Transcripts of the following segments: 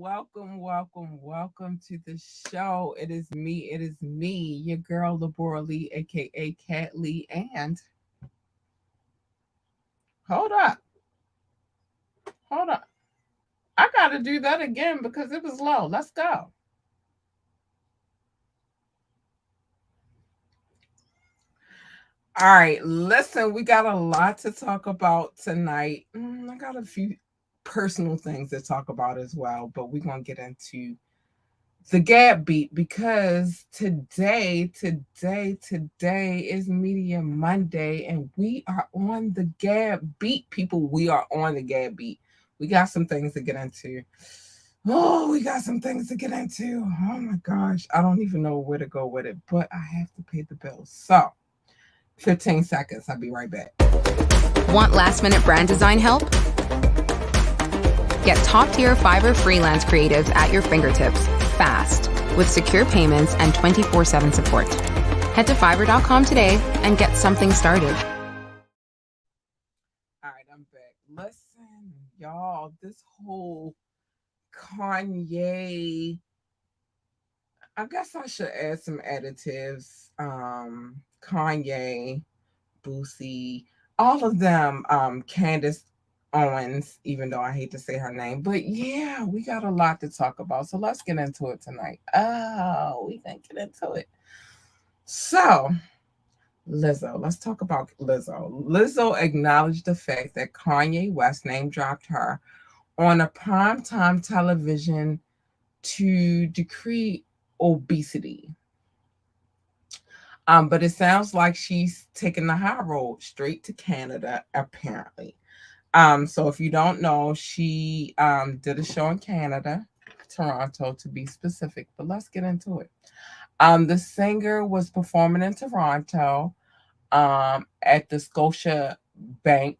welcome to the show. It is me, your girl, Labora Lee, aka Cat Lee. And hold up, hold up. I got to do that again because it was low. Let's go. All right, listen, we got a lot to talk about tonight. I got a few personal things to talk about as well, but we're going to get into the Gab Beat because today is Media Monday and we are on the Gab Beat, people. We are on the Gab Beat. We got some things to get into. Oh, we got some things to get into. Oh my gosh, I don't even know where to go with it, but I have to pay the bills. So, 15 seconds. I'll be right back. Want last minute brand design help? Get top tier Fiverr freelance creatives at your fingertips fast with secure payments and 24/7 support. Head to fiverr.com today and get something started. All right, I'm back. Listen, y'all, this whole Kanye, I guess I should add some additives. Kanye, Boosie, all of them, Candace Owens, even though I hate to say her name. But yeah, we got a lot to talk about. So let's get into it tonight. Oh, we can get into it. So, Lizzo, let's talk about Lizzo. Lizzo acknowledged the fact that Kanye West name dropped her on a primetime television to decree obesity. But it sounds like she's taking the high road straight to Canada, apparently. So if you don't know, she did a show in Canada, Toronto to be specific, but let's get into it. The singer was performing in Toronto at the Scotia Bank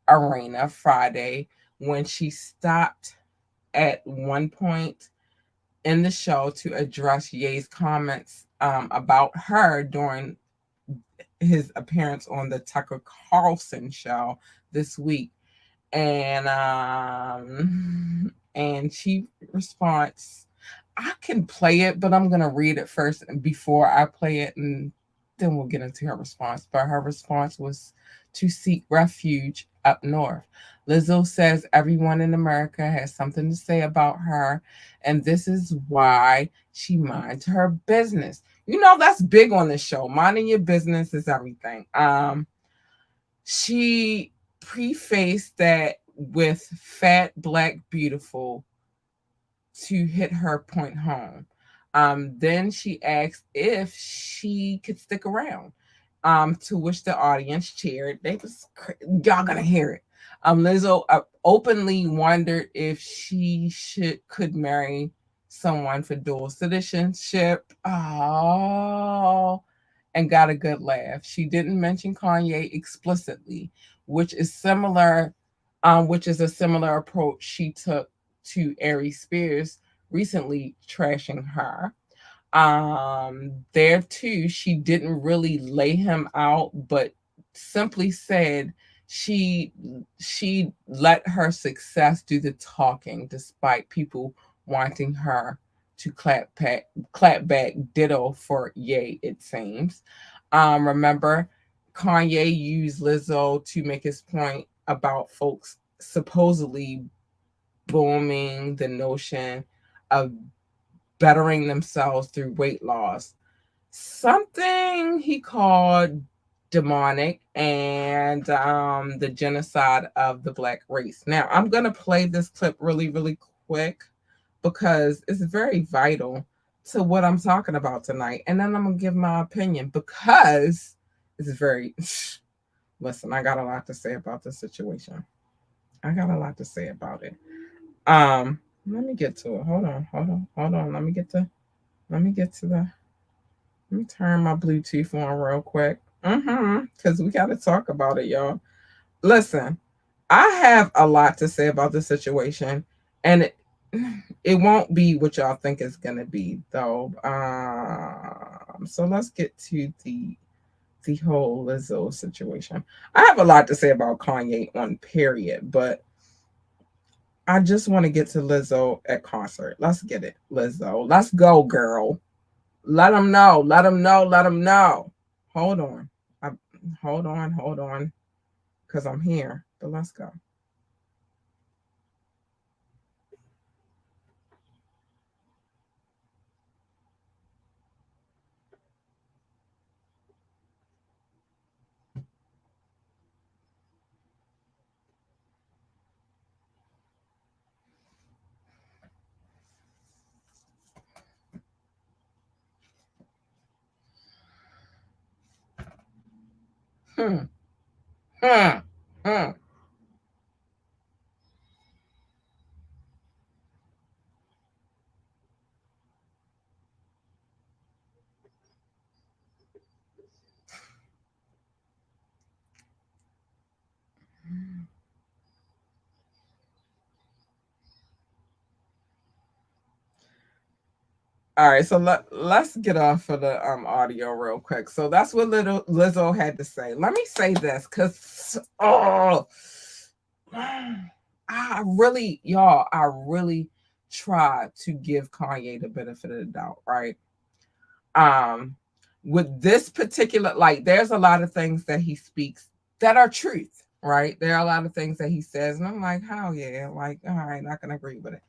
Arena Friday when she stopped at one point in the show to address Ye's comments about her during his appearance on the Tucker Carlson show this week. And she responds, I can play it, but I'm gonna read it first before I play it, and then we'll get into her response. But her response was to seek refuge up north. Lizzo says everyone in America has something to say about her, and this is why she minds her business. You know, that's big on this show. Minding your business is everything. She prefaced that with fat, black, beautiful to hit her point home. Then she asked if she could stick around, to which the audience cheered. Y'all gonna hear it. Lizzo openly wondered if she could marry someone for dual citizenship. Oh, and got a good laugh. She didn't mention Kanye explicitly, which is similar, which is a similar approach she took to Ari Spears recently trashing her. There too, she didn't really lay him out, but simply said she she let her success do the talking, despite people wanting her to clap back. Ditto for Ye, it seems. Remember, Kanye used Lizzo to make his point about folks supposedly booming the notion of bettering themselves through weight loss, something he called demonic, and the genocide of the black race. Now, I'm going to play this clip really, really quick because it's very vital to what I'm talking about tonight. And then I'm going to give my opinion because it's very, listen, I got a lot to say about this situation. I got a lot to say about it. Let me get to it. Hold on. Let me get to the let me turn my Bluetooth on real quick. Because we gotta talk about it, y'all. Listen, I have a lot to say about the situation, and it won't be what y'all think it's gonna be, though. So let's get to the whole Lizzo situation. I have a lot to say about Kanye on period, but I just want to get to Lizzo at concert. Let's get it, Lizzo. Let's go, girl. Let them know. Let them know. Let them know. Hold on. I, hold on. Hold on. Because I'm here. But let's go. Hmm. Hmm. Hmm. All right, so let's get off of the audio real quick. So that's what little Lizzo had to say. Let me say this, cause oh, I really try to give Kanye the benefit of the doubt, right? Um, with this particular, like, there's a lot of things that he speaks that are truth, right? There are a lot of things that he says, and I'm like, oh yeah, like, all right, not gonna agree with it.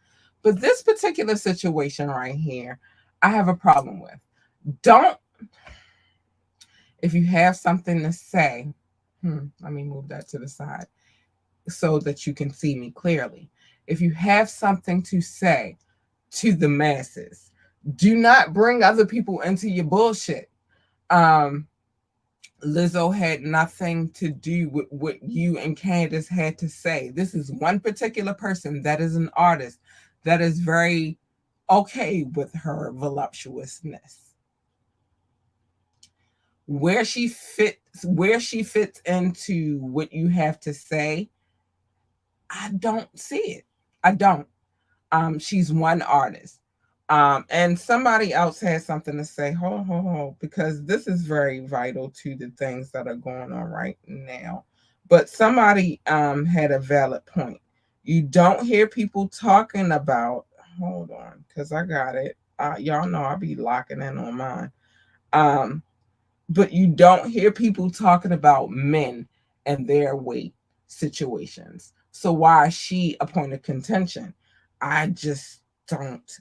But this particular situation right here, I have a problem with. Don't, if you have something to say, let me move that to the side so that you can see me clearly. If you have something to say to the masses, do not bring other people into your bullshit. Um, Lizzo had nothing to do with what you and Candace had to say. This is one particular person that is an artist that is very okay with her voluptuousness. Where she fits into what you have to say, I don't see it. I don't. She's one artist. And somebody else has something to say. Hold, because this is very vital to the things that are going on right now. But somebody had a valid point. You don't hear people talking about. Hold on, because I got it. Y'all know I'll be locking in on mine. Um, but you don't hear people talking about men and their weight situations. So why is she a point of contention? I just don't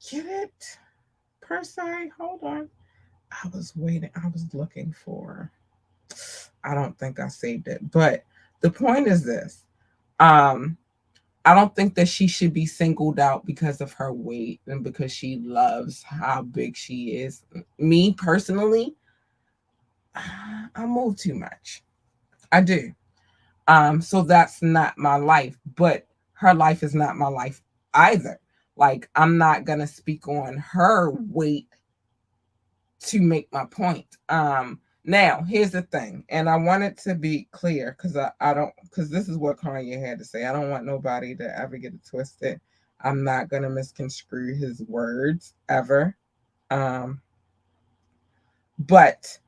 get it per se. Hold on. I was waiting. I was looking for. I don't think I saved it. But the point is this. Um, I don't think that she should be singled out because of her weight and because she loves how big she is. Me personally, I move too much. I do. So that's not my life, but her life is not my life either. Like, I'm not gonna speak on her weight to make my point. Now here's the thing, and I want it to be clear because I don't, because this is what Kanye had to say. I don't want nobody to ever get it twisted. I'm not gonna misconstrue his words ever. Um, but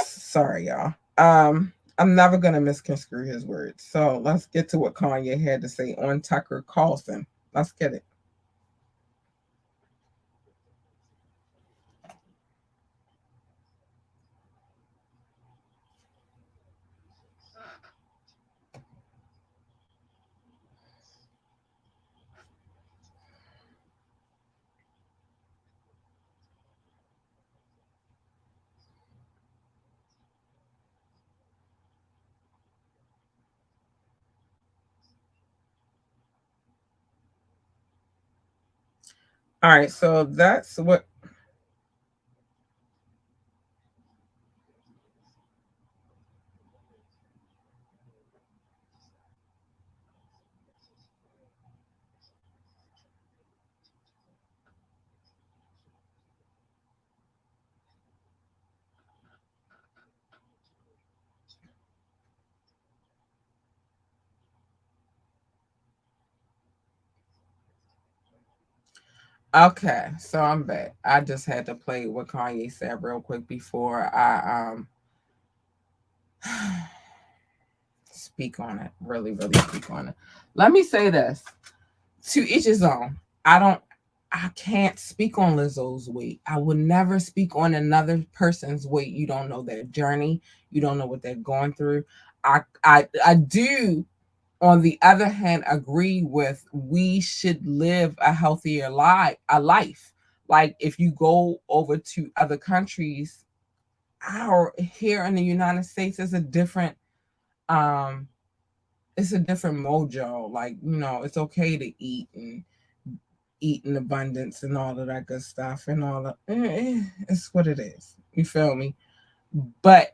sorry, y'all. I'm never gonna misconstrue his words. So let's get to what Kanye had to say on Tucker Carlson. Let's get it. All right, so that's what. Okay, so I'm back. I just had to play what Kanye said real quick before I Speak on it. Really, really speak on it. Let me say this. To each his own. I don't I can't speak on Lizzo's weight. I would never speak on another person's weight. You don't know their journey. You don't know what they're going through. I do, on the other hand, agree with we should live a healthier life. Like if you go over to other countries, our here in the United States is a different um it's a different mojo. Like, it's okay to eat in abundance and all of that good stuff and all of it's what it is. You feel me? But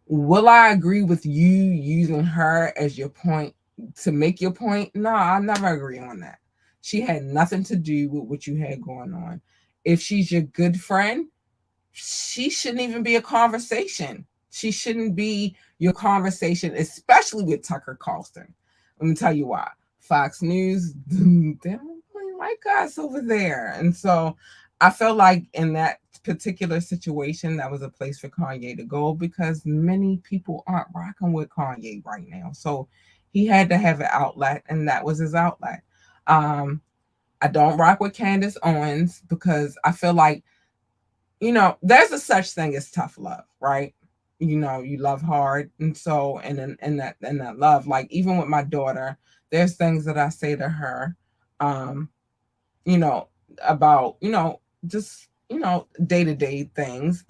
will I agree with you using her as your point to make your point? No, I never agree on that. She had nothing to do with what you had going on. If she's your good friend, she shouldn't even be a conversation. She shouldn't be your conversation, especially with Tucker Carlson. Let me tell you why. Fox News, they don't really like us over there. And so I feel like in that particular situation, that was a place for Kanye to go because many people aren't rocking with Kanye right now. So he had to have an outlet, and that was his outlet. Um, I don't rock with Candace Owens because I feel like there's a such thing as tough love, right? You love hard, and so and that love, like even with my daughter, there's things that I say to her, um, you know, about just day to day things.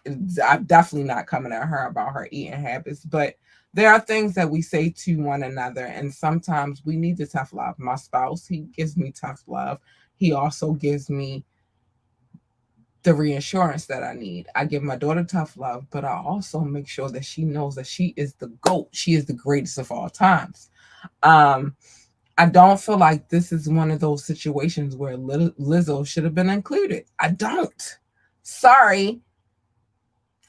I'm definitely not coming at her about her eating habits, but there are things that we say to one another, and sometimes we need the tough love. My spouse, he gives me tough love. He also gives me the reassurance that I need. I give my daughter tough love, but I also make sure that she knows that she is the GOAT. She is the greatest of all times. Um, I don't feel like this is one of those situations where Lizzo should have been included. I don't. Sorry.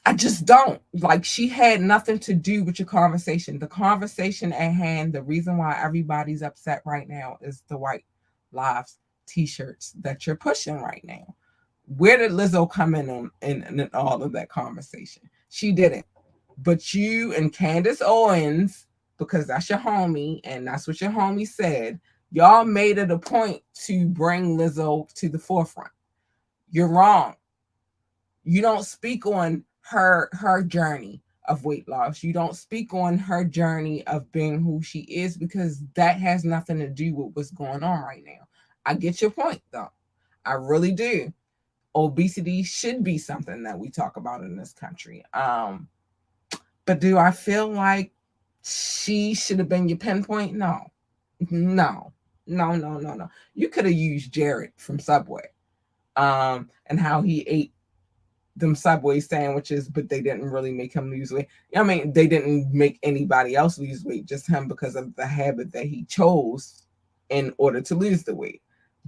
I just don't. Like, she had nothing to do with your conversation. The conversation at hand, the reason why everybody's upset right now is the White Lives t-shirts that you're pushing right now. Where did Lizzo come in on in all of that conversation? She didn't. But you and Candace Owens, because that's your homie and that's what your homie said, y'all made it a point to bring Lizzo to the forefront. You're wrong. You don't speak on her journey of weight loss. You don't speak on her journey of being who she is because that has nothing to do with what's going on right now. I get your point though. I really do. Obesity should be something that we talk about in this country. But do I feel like she should have been your pinpoint? No. No. No, no, no, no. You could have used Jared from Subway. And how he ate them Subway sandwiches, but they didn't really make him lose weight. I mean, they didn't make anybody else lose weight, just him because of the habit that he chose in order to lose the weight.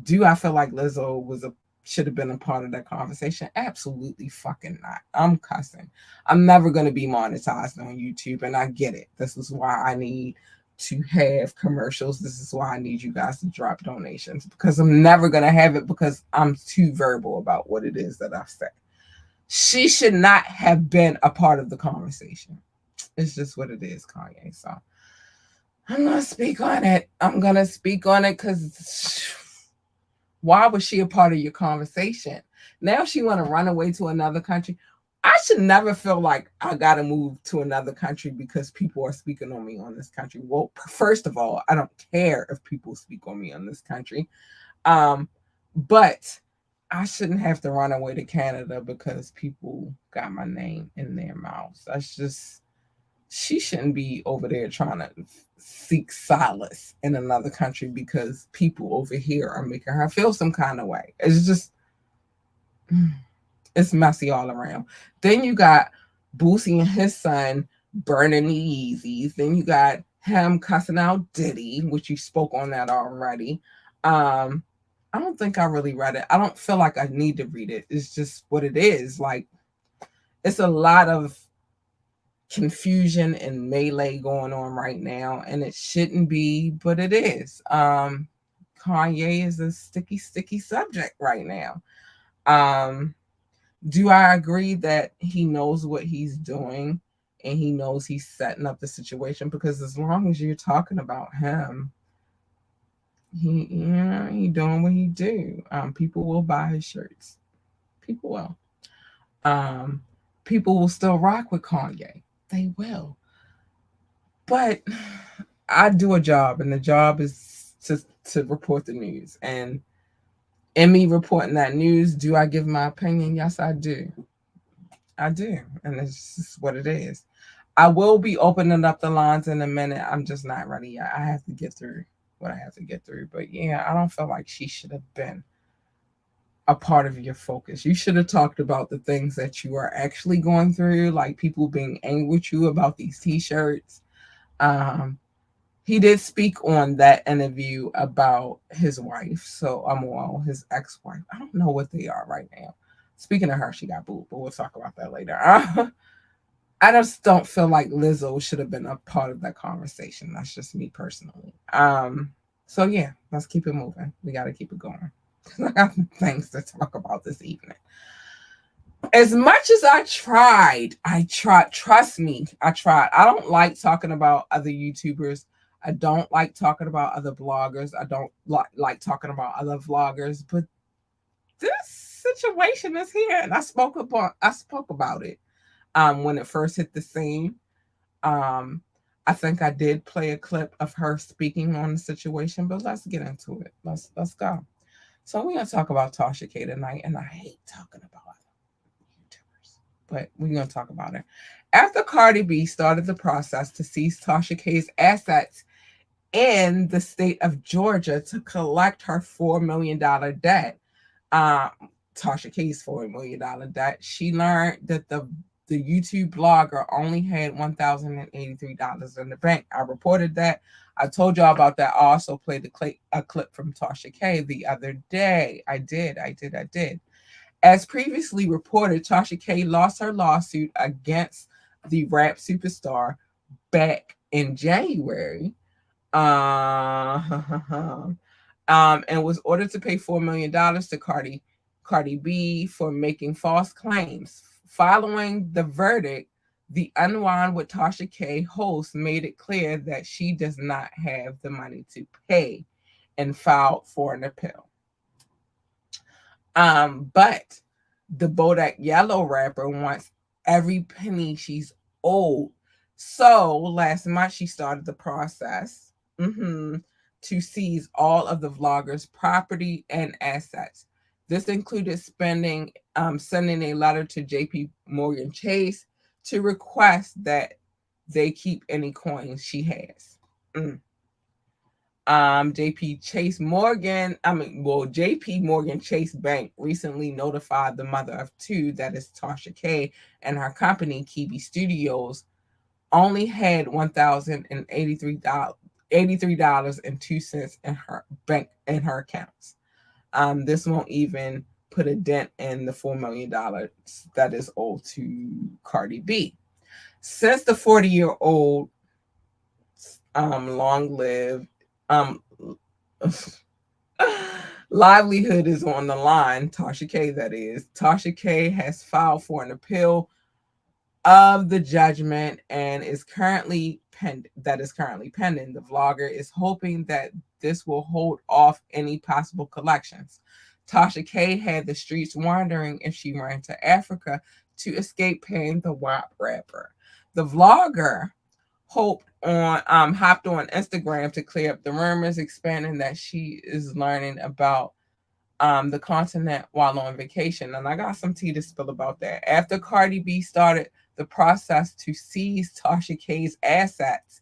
Do I feel like Lizzo should have been a part of that conversation? Absolutely fucking not. I'm cussing. I'm never going to be monetized on YouTube, and I get it. This is why I need to have commercials. This is why I need you guys to drop donations because I'm never going to have it because I'm too verbal about what it is that I've said. She should not have been a part of the conversation. It's just what it is, Kanye. So I'm going to speak on it. I'm going to speak on it because why was she a part of your conversation? Now she want to run away to another country. I should never feel like I got to move to another country because people are speaking on me on this country. Well, first of all, I don't care if people speak on me on this country. But I shouldn't have to run away to Canada because people got my name in their mouths. That's just, she shouldn't be over there trying to seek solace in another country because people over here are making her feel some kind of way. It's just, it's messy all around. Then you got Boosie and his son burning the Yeezys. Then you got him cussing out Diddy, which you spoke on that already. I don't think I really read it. I don't feel like I need to read it. It's just what it is. Like, it's a lot of confusion and melee going on right now, and it shouldn't be, but it is. Kanye is a sticky subject right now. Do I agree that he knows what he's doing? and he knows he's setting up the situation, because as long as you're talking about him, he doing what he do. People will buy his shirts. People will. Um, People will still rock with Kanye. They will. But I do a job, and the job is to report the news. And in me reporting that news, do I give my opinion? Yes, I do. I do, and it's just what it is. I will be opening up the lines in a minute. I'm just not ready yet. I have to get through what I have to get through. But yeah, I don't feel like she should have been a part of your focus. You should have talked about the things that you are actually going through, like people being angry with you about these t-shirts. Um, he did speak on that interview about his wife. So well, his ex-wife. I don't know what they are right now. Speaking of her, she got booed, but we'll talk about that later. I just don't feel like Lizzo should have been a part of that conversation. That's just me personally. So yeah, let's keep it moving. We got to keep it going. I got things to talk about this evening. As much as I tried, trust me, I tried. I don't like talking about other YouTubers. I don't like talking about other bloggers. I don't like talking about other vloggers, but this situation is here, and I spoke about it when it first hit the scene. Um I think I did play a clip of her speaking on the situation, but let's get into it. Let's go. So we're gonna talk about Tasha K tonight, and I hate talking about YouTubers, but we're gonna talk about it. After Cardi B started the process to seize Tasha K's assets in the state of Georgia to collect her $4 million debt, um, Tasha K's $4 million debt, she learned that the YouTube blogger only had $1,083 in the bank. I reported that. I told y'all about that. I also played a clip from Tasha K the other day. I did. As previously reported, Tasha K lost her lawsuit against the rap superstar back in January. Uh, and was ordered to pay $4 million to Cardi B for making false claims. Following the verdict, the Unwind with Tasha K host made it clear that she does not have the money to pay and filed for an appeal. But the Bodak Yellow rapper wants every penny she's owed. So last month she started the process to seize all of the vlogger's property and assets. This included sending a letter to JP Morgan Chase to request that they keep any coins she has. JP Morgan Chase Bank recently notified the mother of two, that is Tasha K, and her company, Kibi Studios, only had $1,083.82 in her bank in her accounts. This won't even put a dent in the $4 million that is owed to Cardi B. Since the 40-year-old long lived um livelihood is on the line, Tasha K, that is, Tasha K has filed for an appeal of the judgment and is currently pending. The vlogger is hoping that this will hold off any possible collections. Tasha K had the streets wondering if she ran to Africa to escape paying the WAP rapper. The vlogger hopped on Instagram to clear up the rumors, expanding that she is learning about the continent while on vacation. And I got some tea to spill about that. After Cardi B started the process to seize Tasha K's assets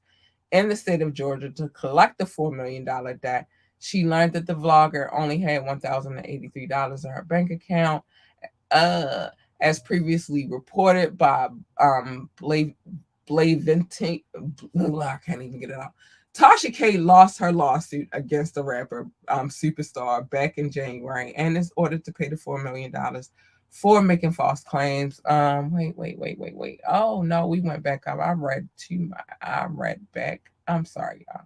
in the state of Georgia to collect the $4 million debt, she learned that the vlogger only had $1,083 in her bank account. As previously reported by Blavinting, I can't even get it out. Tasha K lost her lawsuit against the rapper superstar back in January and is ordered to pay the $4 million for making false claims. Wait. Oh no, we went back up. I read back. I'm sorry, y'all.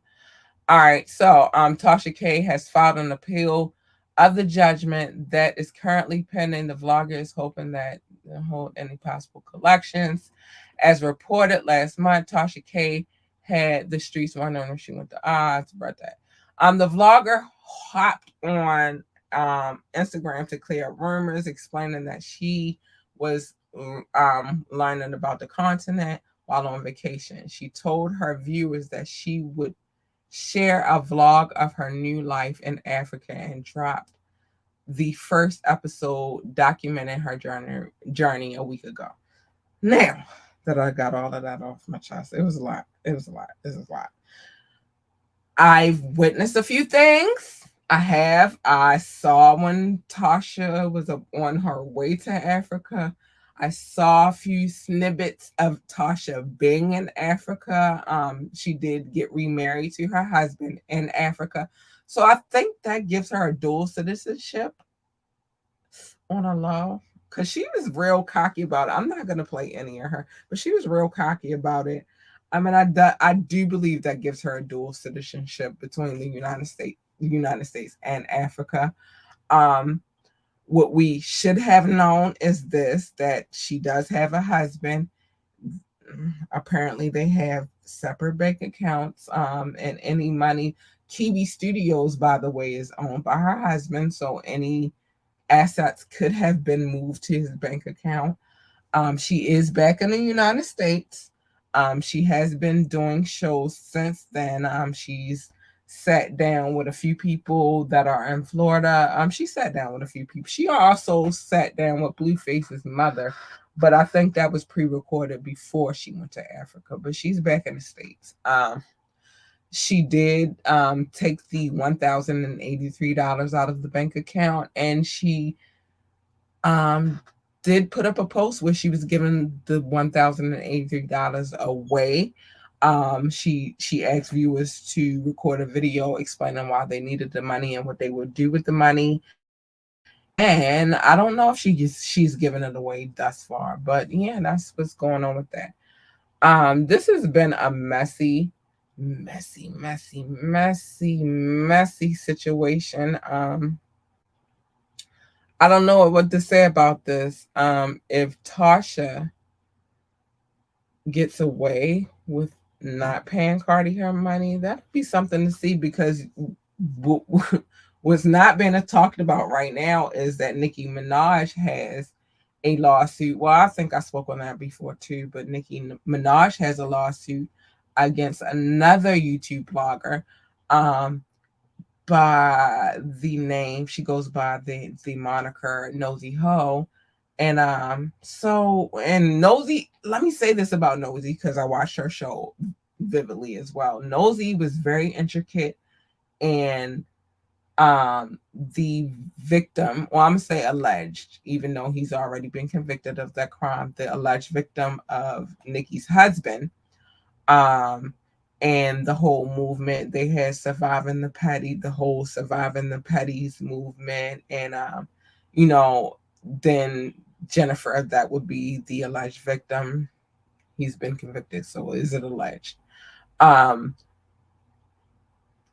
All right, so Tasha K has filed an appeal of the judgment that is currently pending. The vlogger is hoping that they'll hold any possible collections. As reported last month, Tasha K had the streets wondering when she went to Oz birthday. The vlogger hopped on Instagram to clear up rumors, explaining that she was learning about the continent while on vacation. She told her viewers that she would share a vlog of her new life in Africa and dropped the first episode documenting her journey a week ago. Now that I got all of that off my chest, it was a lot. It was a lot. This is a lot. I've witnessed a few things. I have. I saw when Tasha was on her way to Africa. I saw a few snippets of Tasha being in Africa. She did get remarried to her husband in Africa. So I think that gives her a dual citizenship on a low. Because she was real cocky about it. I'm not going to play any of her, but she was real cocky about it. I mean, I do believe that gives her a dual citizenship between the United States and Africa. Um, what we should have known is this: that she does have a husband. Apparently, they have separate bank accounts. And any money, Kiwi Studios, by the way, is owned by her husband. So any assets could have been moved to his bank account. She is back in the United States. She has been doing shows since then. She's sat down with a few people that are in Florida. She sat down with a few people. She also sat down with Blueface's mother, but I think that was pre-recorded before she went to Africa. But she's back in the States. She did take the $1,083 out of the bank account, and she um, did put up a post where she was giving the $1,083 away. She asked viewers to record a video explaining why they needed the money and what they would do with the money. And I don't know if she's given it away thus far, but yeah, that's what's going on with that. This has been a messy situation. I don't know what to say about this. If Tasha gets away with not paying Cardi her money, that'd be something to see, because what's not being talked about right now is that Nicki Minaj has a lawsuit. Well, I think I spoke on that before too, but Nicki Minaj has a lawsuit against another YouTube blogger. By the name, she goes by the moniker Nosey Ho. And Nosey, let me say this about Nosey, because I watched her show vividly as well. Nosey was very intricate, and the victim, well, I'm gonna say alleged, even though he's already been convicted of that crime, the alleged victim of Nicki's husband, um and the whole movement they had, surviving the petty, the whole surviving the petties movement. And you know then Jennifer, that would be the alleged victim. He's been convicted, so is it alleged? um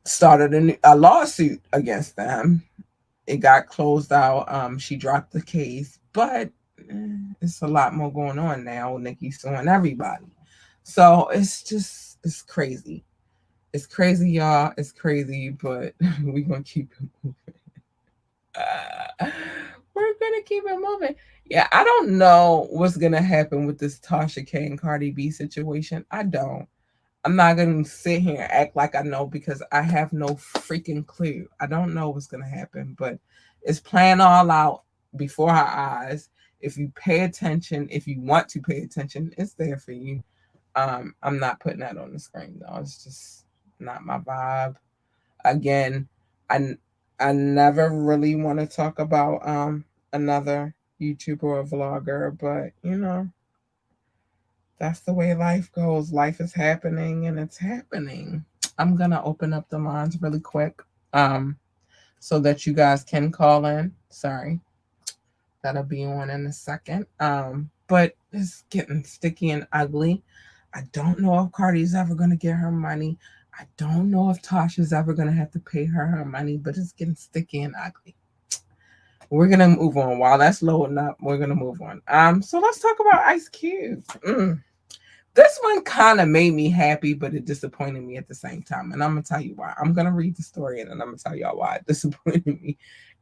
Started a lawsuit against them. It got closed out. She dropped the case, but it's a lot more going on now. Nicki's suing everybody. So it's crazy. It's crazy, y'all. It's crazy, but we're gonna keep it moving. We're gonna keep it moving. Yeah, I don't know what's gonna happen with this Tasha K and Cardi B situation. I don't. I'm not gonna sit here and act like I know, because I have no freaking clue. I don't know what's gonna happen, but it's playing all out before our eyes. If you pay attention, if you want to pay attention, it's there for you. I'm not putting that on the screen though. It's just not my vibe. Again, I I never really want to talk about another YouTuber or vlogger, but that's the way life goes. Life is happening and it's happening. I'm gonna open up the lines really quick, so that you guys can call in. Sorry, that'll be on in a second. But it's getting sticky and ugly. I don't know if Cardi's ever gonna get her money. I don't know if Tasha's ever gonna have to pay her money, but it's getting sticky and ugly. We're gonna move on. While that's loading up, we're gonna move on. So let's talk about Ice Cube. This one kind of made me happy, but it disappointed me at the same time. And I'm going to tell you why. I'm going to read the story and then I'm going to tell y'all why it disappointed me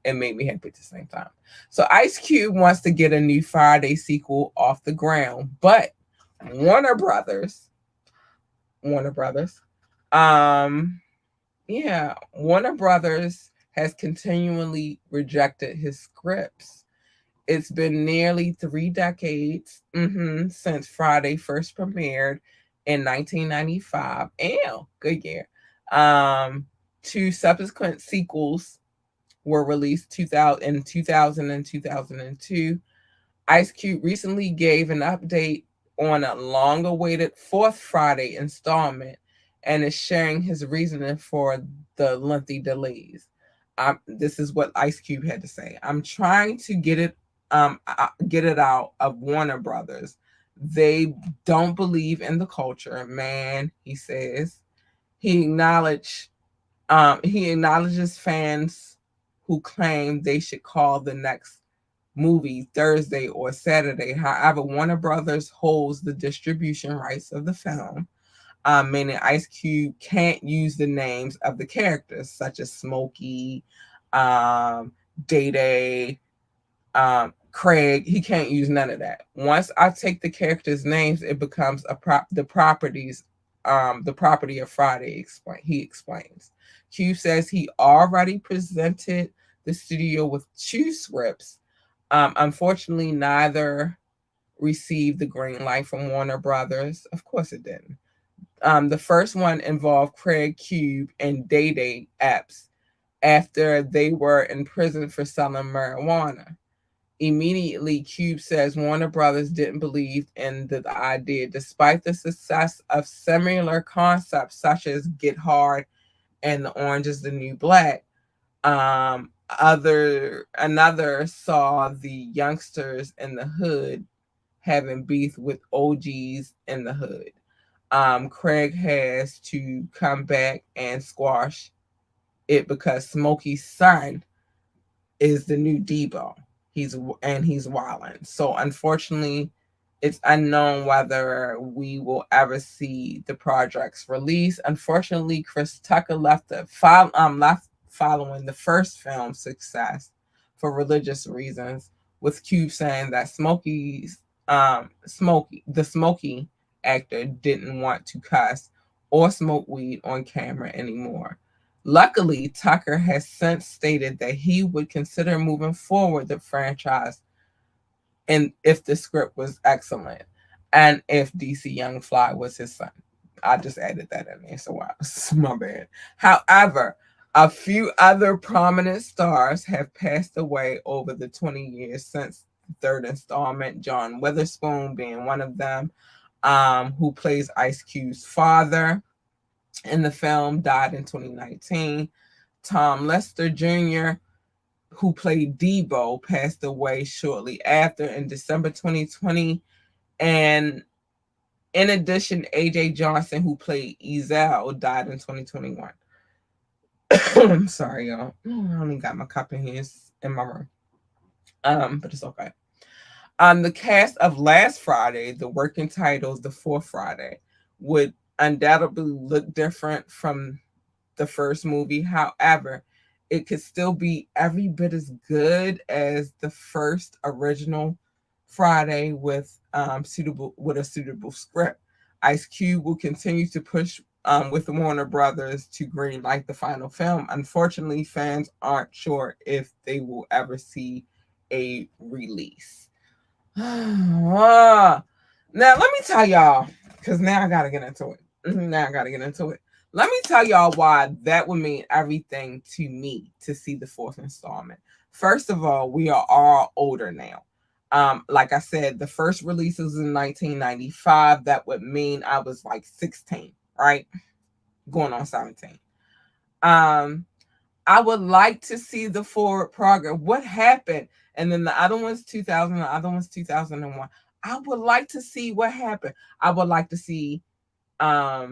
and made me happy at the same time. So Ice Cube wants to get a new Friday sequel off the ground, but Warner Brothers, Warner Brothers, um, Warner Brothers has continually rejected his scripts. It's been nearly 3 decades since Friday first premiered in 1995. Ew, good year. Um, Two subsequent sequels were released 2000 and 2002. Ice Cube recently gave an update on a long awaited fourth Friday installment and is sharing his reasoning for the lengthy delays. This is what Ice Cube had to say. I'm trying to get it out of Warner Brothers. They don't believe in the culture, man, he says. He acknowledged he acknowledges fans who claim they should call the next movie Thursday or Saturday. However, Warner Brothers holds the distribution rights of the film, meaning Ice Cube can't use the names of the characters, such as Smokey, Day Day, Craig. He can't use none of that. Once I take the characters' names, it becomes the property of Friday. He explains. Cube says he already presented the studio with two scripts. Unfortunately, neither received the green light from Warner Brothers. Of course, it didn't. The first one involved Craig, Cube, and Day Day Epps after they were in prison for selling marijuana. Immediately, Cube says Warner Brothers didn't believe in the idea, despite the success of similar concepts such as Get Hard and The Orange is the New Black. Another saw the youngsters in the hood having beef with OGs in the hood. Craig has to come back and squash it because Smokey's son is the new Debo. He's wilding. So unfortunately, it's unknown whether we will ever see the project's release. Unfortunately, Chris Tucker left following the first film's success for religious reasons, with Cube saying that Smokey actor didn't want to cuss or smoke weed on camera anymore. Luckily, Tucker has since stated that he would consider moving forward the franchise and if the script was excellent and if DC Young Fly was his son. I just added that in there, so wow, my bad. However, a few other prominent stars have passed away over the 20 years since the third installment, John Witherspoon being one of them, who plays Ice Cube's father in the film, died in 2019. Tom Lester Jr., who played Debo, passed away shortly after in December 2020. And in addition, AJ Johnson, who played Ezel, died in 2021. I'm sorry, y'all. I only got my cup in here in my room. But it's okay. The cast of last Friday, the working titles, The Fourth Friday, would undoubtedly look different from the first movie. However, it could still be every bit as good as the first original Friday with a suitable script. Ice Cube will continue to push with Warner Brothers to greenlight the final film. Unfortunately, fans aren't sure if they will ever see a release. Now, let me tell y'all, because now I gotta get into it. Let me tell y'all why that would mean everything to me to see the fourth installment. First of all, we are all older now. Like I said, the first release was in 1995. That would mean I was like 16, right? Going on 17. I would like to see the forward progress. What happened? And then the other one's 2000, the other one's 2001. I would like to see what happened. I would like to see, I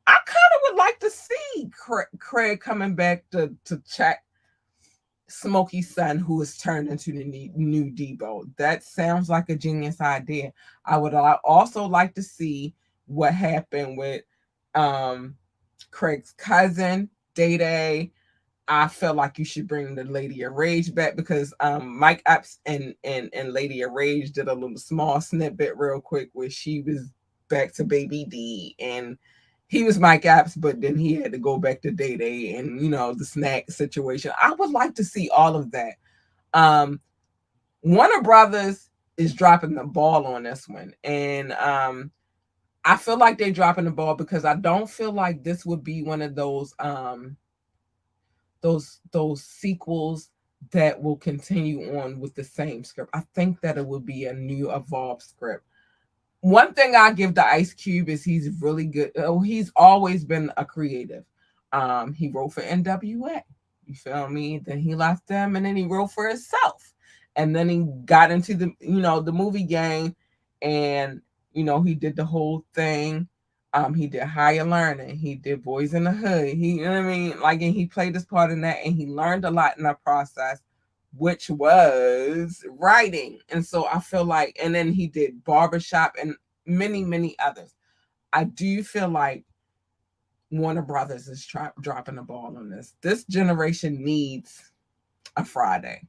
kind of would like to see Craig coming back to check Smokey's son, who is turned into the new Debo. That sounds like a genius idea. I would also like to see what happened with um Craig's cousin, Day Day. I feel like you should bring the Lady of Rage back because Mike Epps and Lady of Rage did a little small snippet real quick where she was back to Baby D and he was Mike Epps, but then he had to go back to Day Day and the snack situation. I would like to see all of that. Um Warner Brothers is dropping the ball on this one. And I feel like they're dropping the ball because I don't feel like this would be one of those sequels that will continue on with the same script. I think that it would be a new evolved script. One thing I give to Ice Cube is he's really good. Oh, he's always been a creative. He wrote for NWA. You feel me? Then he left them and then he wrote for himself. And then he got into the movie game and he did the whole thing. He did Higher Learning. He did Boys in the Hood. He, you know what I mean? Like, and he played his part in that, and he learned a lot in that process, which was writing. And so I feel like, and then he did Barbershop and many, many others. I do feel like Warner Brothers is dropping the ball on this. This generation needs a Friday.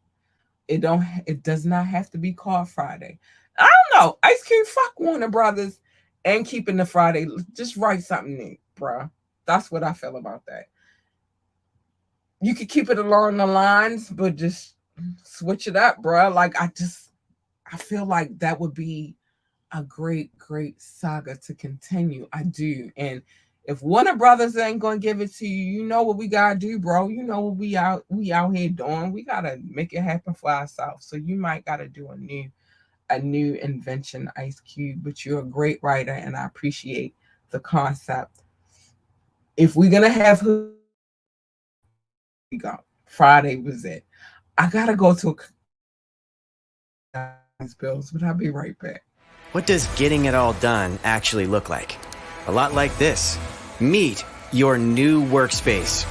It does not have to be called Friday. I don't know. Ice Cube, fuck Warner Brothers and keeping the Friday. Just write something new, bruh. That's what I feel about that. You could keep it along the lines, but just switch it up, bruh. Like I feel like that would be a great, great saga to continue. I do. And if Warner Brothers ain't gonna give it to you, you know what we gotta do, bro. You know what we out here doing. We gotta make it happen for ourselves. So you might gotta do a new invention, Ice Cube. But you're a great writer, and I appreciate the concept. If we're gonna have we go. Friday was it. I gotta go to these bills, but I'll be right back. What does getting it all done actually look like? A lot like this. Meet your new workspace.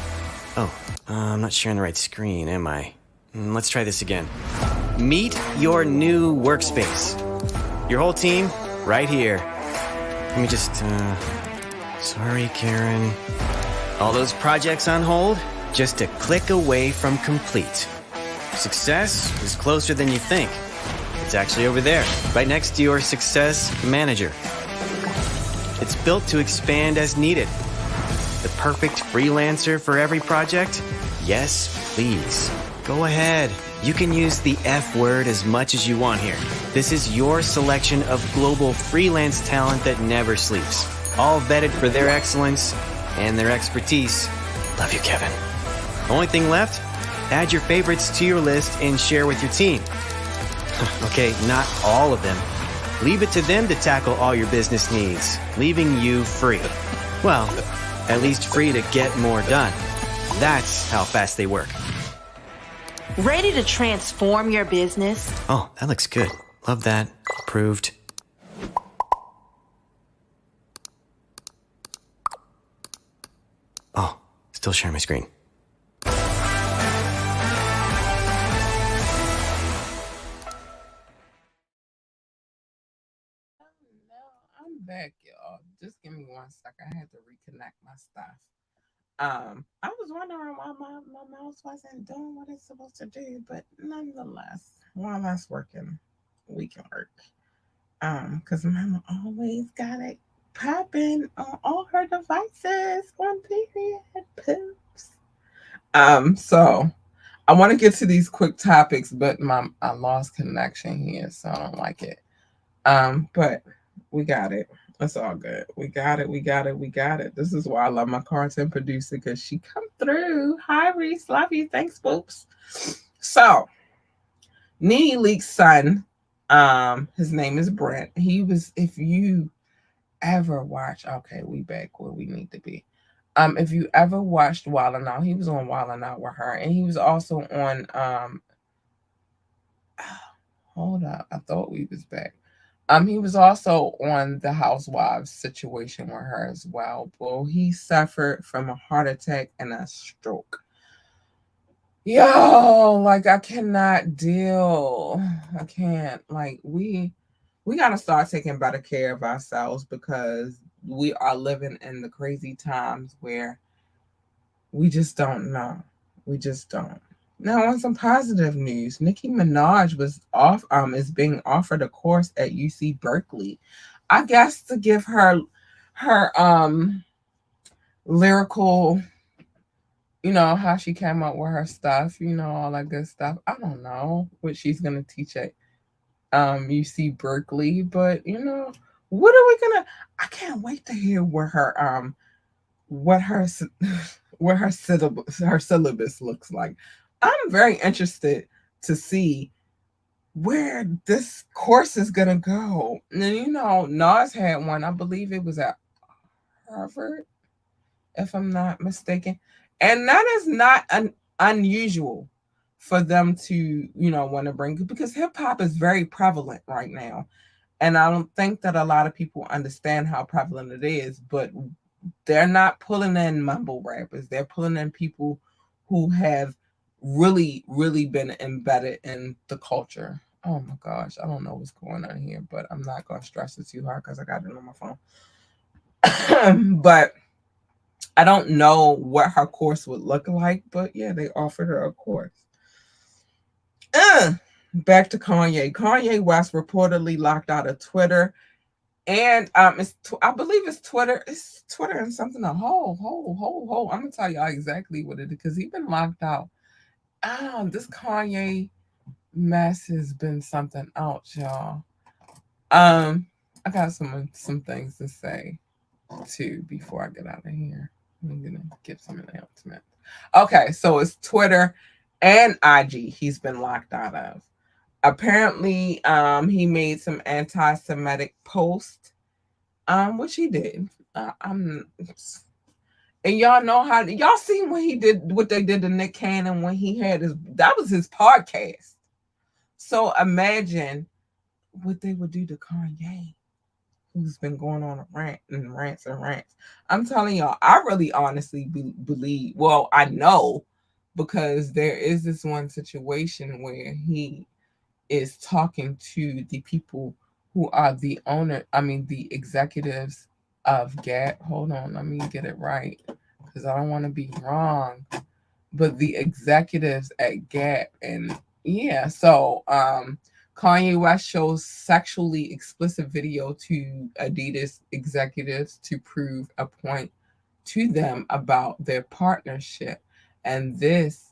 Oh, I'm not sharing the right screen, am I? Let's try this again. Meet your new workspace. Your whole team, right here. Let me just, sorry, Karen. All those projects on hold, just a click away from complete. Success is closer than you think. It's actually over there, right next to your Success Manager. It's built to expand as needed. The perfect freelancer for every project? Yes, please. Go ahead. You can use the F word as much as you want here. This is your selection of global freelance talent that never sleeps. All vetted for their excellence and their expertise. Love you, Kevin. Only thing left? Add your favorites to your list and share with your team. Okay, not all of them. Leave it to them to tackle all your business needs, leaving you free. Well, at least free to get more done. That's how fast they work. Ready to transform your business? Oh, that looks good. Love that. Approved. Oh, still sharing my screen. I'm back, y'all. Just give me 1 second. I had to reconnect my stuff. I was wondering why my mouse wasn't doing what it's supposed to do, but nonetheless, while that's working, we can work. Because Mama always got it popping on all her devices. One period, poops. So I want to get to these quick topics, but I lost connection here, so I don't like it. But we got it. It's all good. We got it. We got it. We got it. This is why I love my content producer because she come through. Hi, Reese. Love you. Thanks, Boops. So, NeNe Leakes' son, his name is Brent. He was, if you ever watch, okay, we back where we need to be. If you ever watched Wild 'N Out, he was on Wild 'N Out with her, and he was also on hold up, I thought we was back. He was also on the Housewives situation with her as well. Well, he suffered from a heart attack and a stroke. Yo, like I cannot deal. I can't. Like we gotta start taking better care of ourselves because we are living in the crazy times where we just don't know. We just don't. Now, on some positive news, Nicki Minaj is being offered a course at UC Berkeley. I guess to give her lyrical, how she came up with her stuff, all that good stuff. I don't know what she's gonna teach at UC Berkeley, but what are we gonna I can't wait to hear what her what her syllabus looks like. I'm very interested to see where this course is gonna go. And Nas had one. I believe it was at Harvard, if I'm not mistaken, and that is not unusual for them to want to bring, because hip hop is very prevalent right now, and I don't think that a lot of people understand how prevalent it is. But they're not pulling in mumble rappers. They're pulling in people who have really, really been embedded in the culture. Oh my gosh, I don't know what's going on here, but I'm not going to stress it too hard because I got it on my phone. But I don't know what her course would look like, but yeah, they offered her a course. Back to Kanye. Kanye West reportedly locked out of Twitter, and I believe it's Twitter. It's Twitter and something. I'm gonna tell y'all exactly what it is because he's been locked out. This Kanye mess has been something else, y'all. I got some things to say too before I get out of here. I'm gonna give some announcements. Okay, so it's Twitter and IG he's been locked out of. Apparently, he made some anti-Semitic posts, which he did. And y'all know how y'all seen what they did to Nick Cannon when he had that was his podcast. So imagine what they would do to Kanye, who's been going on a rant and rants and rants. I'm telling y'all, I really honestly believe, well, I know, because there is this one situation where he is talking to the people who are the executives of Gab. Hold on, let me get it right because I don't want to be wrong. But the executives at Gap, and yeah, so Kanye West shows sexually explicit video to Adidas executives to prove a point to them about their partnership, and this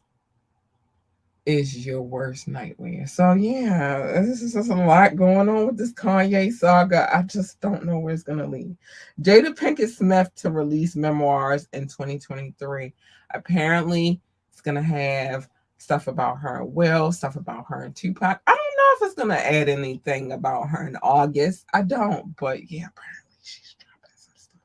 is your worst nightmare. So yeah, this is just a lot going on with this Kanye saga. I just don't know where it's gonna lead. Jada Pinkett Smith to release memoirs in 2023. Apparently, it's gonna have stuff about her and Will, stuff about her and Tupac. I don't know if it's gonna add anything about her in August. I don't, but yeah, apparently she's dropping some stuff.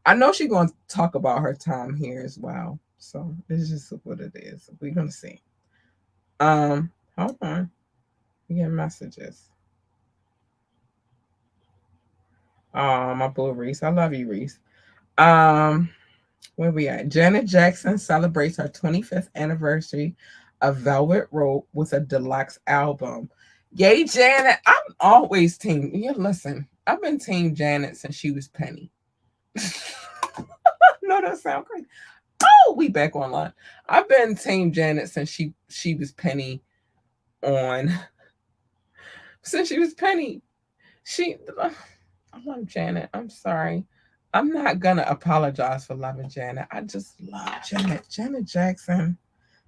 I know she's gonna talk about her time here as well. So it's just what it is. We're gonna see. Hold on. We get messages. Oh, my boo Reese. I love you, Reese. Where we at? Janet Jackson celebrates her 25th anniversary of Velvet Rope with a deluxe album. Yay, Janet. I'm always team. Yeah, listen, I've been team Janet since she was Penny. No, that sounds crazy. Oh, we back online. I've been team Janet since she was Penny on since she was Penny. I love Janet. I'm sorry. I'm not gonna apologize for loving Janet. I just love Janet. Janet Jackson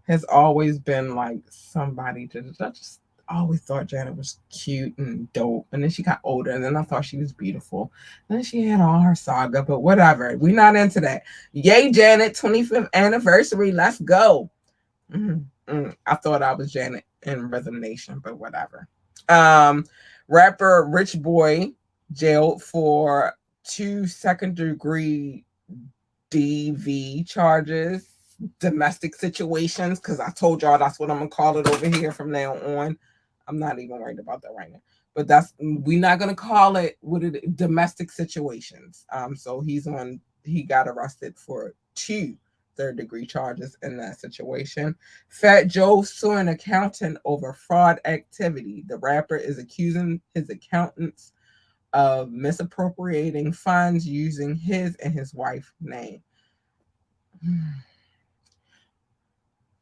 has always been like somebody I just always thought Janet was cute and dope. And then she got older, and then I thought she was beautiful. And then she had all her saga, but whatever. We're not into that. Yay, Janet, 25th anniversary. Let's go. I thought I was Janet in Rhythm Nation, but whatever. Rapper Rich Boy jailed for 2 second-degree DV charges, domestic situations, because I told y'all that's what I'm gonna call it over here from now on. I'm not even worried about that right now, but we're not gonna call it domestic situations. So he got arrested for 2 third-degree charges in that situation. Fat Joe suing an accountant over fraud activity. The rapper is accusing his accountants of misappropriating funds using his and his wife's name.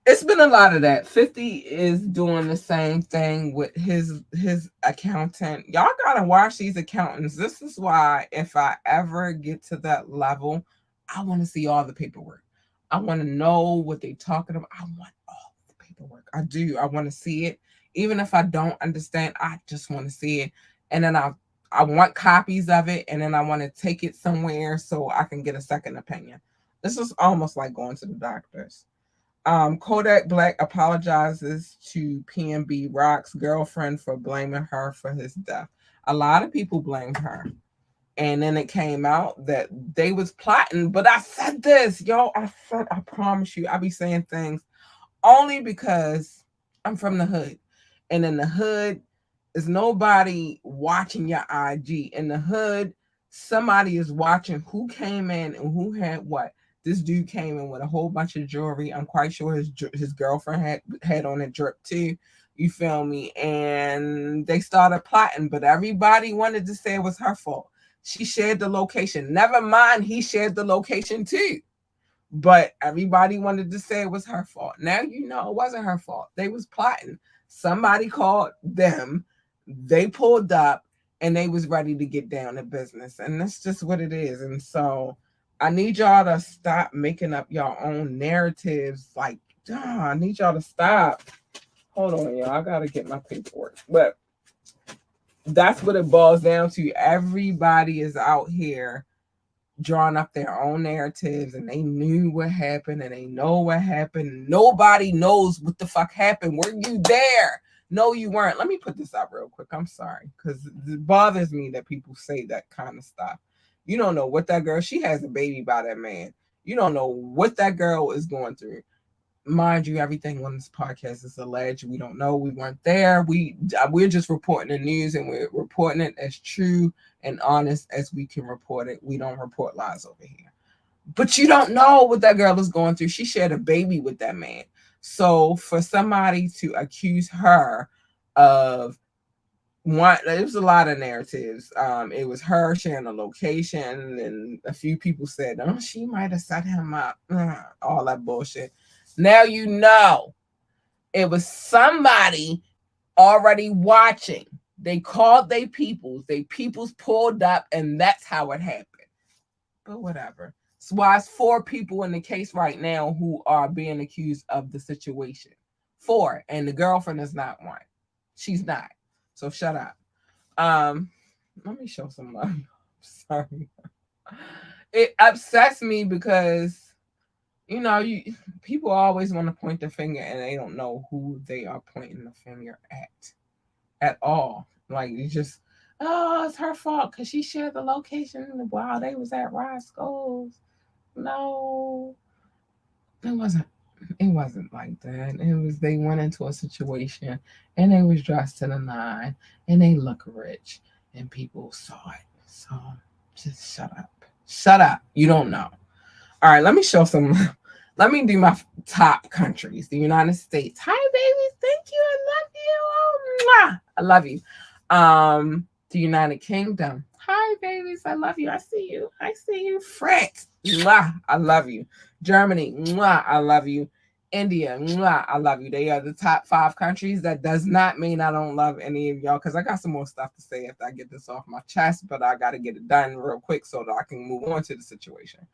It's been a lot of that. 50 is doing the same thing with his accountant. Y'all gotta watch these accountants. This is why if I ever get to that level, I want to see all the paperwork. I want to know what they're talking about. I want all the paperwork. I do. I want to see it. Even if I don't understand, I just want to see it. And then I want copies of it, and then I want to take it somewhere so I can get a second opinion. This is almost like going to the doctors. Kodak Black apologizes to PNB Rock's girlfriend for blaming her for his death. A lot of people blamed her. And then it came out that they was plotting. But I said this, yo, I promise you, I be saying things only because I'm from the hood. And in the hood, is nobody watching your IG. In the hood, somebody is watching who came in and who had what. This dude came in with a whole bunch of jewelry. I'm quite sure his girlfriend had on a drip too. You feel me? And they started plotting, but everybody wanted to say it was her fault. She shared the location. Never mind, he shared the location too. But everybody wanted to say it was her fault. Now you know it wasn't her fault. They was plotting. Somebody called them. They pulled up, and they was ready to get down to business. And that's just what it is. And so I need y'all to stop making up your own narratives. Like, I need y'all to stop. Hold on, y'all. I gotta get my paperwork. But that's what it boils down to. Everybody is out here drawing up their own narratives, and they knew what happened, and they know what happened. Nobody knows what the fuck happened. Were you there? No, you weren't. Let me put this up real quick. I'm sorry, because it bothers me that people say that kind of stuff. You don't know what that girl, she has a baby by that man. You don't know what that girl is going through. Mind you, everything on this podcast is alleged. We don't know. We weren't there. We're just reporting the news, and we're reporting it as true and honest as we can report it. We don't report lies over here. But you don't know what that girl is going through. She shared a baby with that man. So for somebody to accuse her of one, it was a lot of narratives. It was her sharing a location, and a few people said, "Oh, she might have set him up." All that bullshit. Now you know it was somebody already watching. They called they peoples pulled up, and that's how it happened. But whatever. That's why it's 4 people in the case right now who are being accused of the situation. 4, and the girlfriend is not one. She's not. So shut up. Let me show some love. Sorry. It upsets me because people always want to point the finger, and they don't know who they are pointing the finger at all. Like, you just, oh, it's her fault because she shared the location while they was at Roscoe's. No, it wasn't. It wasn't like that. It was, they went into a situation, and they was dressed to the nine, and they look rich, and people saw it. So just shut up. Shut up. You don't know. All right, let me show some. Let me do my top countries. The United States. Hi, babies. Thank you. I love you. Oh, mwah. I love you. The United Kingdom. Hi, babies. I love you. I see you. I see you. France. Mwah. I love you. Germany. Mwah. I love you. India. Mwah. I love you. They are the top 5 countries. That does not mean I don't love any of y'all, because I got some more stuff to say after I get this off my chest, but I got to get it done real quick so that I can move on to the situation.